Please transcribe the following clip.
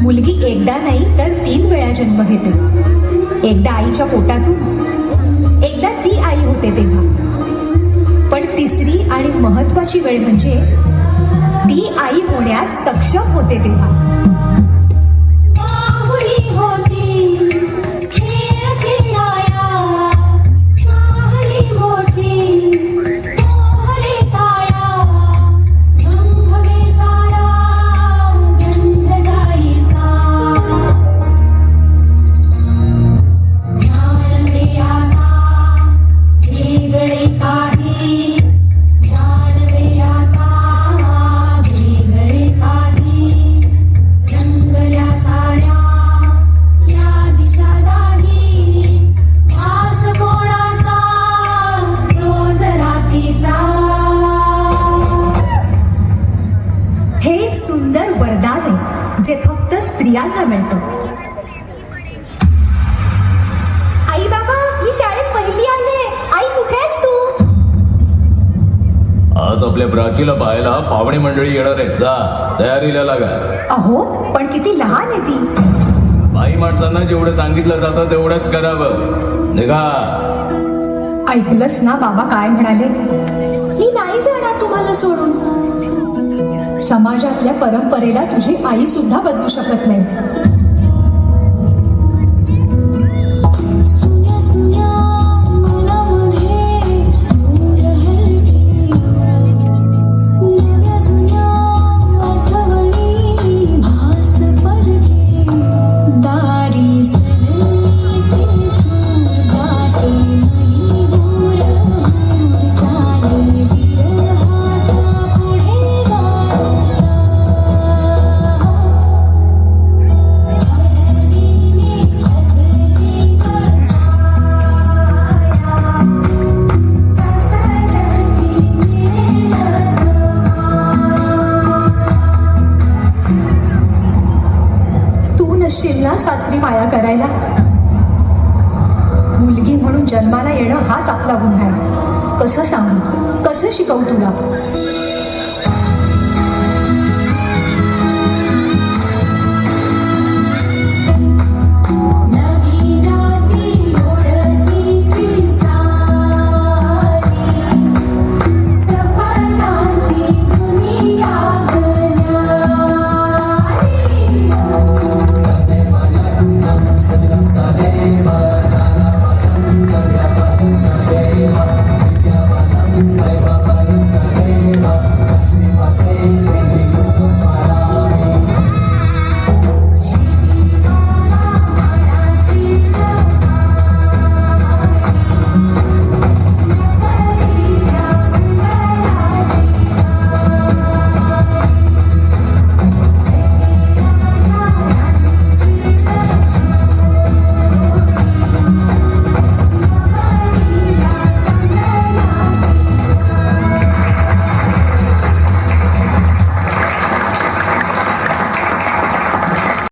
मुलगी एकदा नाही तर 3 वेळा जन्म घेते. एकदा आईच्या पोटातून, एकदा ती आई होते तेव्हा. पण तिसरी आणि महत्वाची वेळ म्हणजे ती आई होण्यास सक्षम होते तेव्हा. हे एक सुंदर वरदान आहे जे फक्त स्त्रियांना मिळतं. आई बाबा, मी शाळेत पहिली आले. आई कुठे आहेस तू? आज आपल्या प्राचीला पाहायला पाहुणे मंडळी येणार आहेत. जा, तयारीला लागा. अहो, पण किती लहान आहे ती. बाई माणसांना जेवढं सांगितलं जातं तेवढंच करावं. निघा. ऐकलंस ना बाबा काय म्हणाले? मी नाही जाणार तुम्हाला सोडून. समाजातल्या परंपरेला तुझी आई सुद्धा बदलू शकत नाही. ना सासरी माया करायला. मुलगी म्हणून जन्माला येणं हाच आपला गुन्हा आहे. कसं सांगू, कसं शिकवू तुला?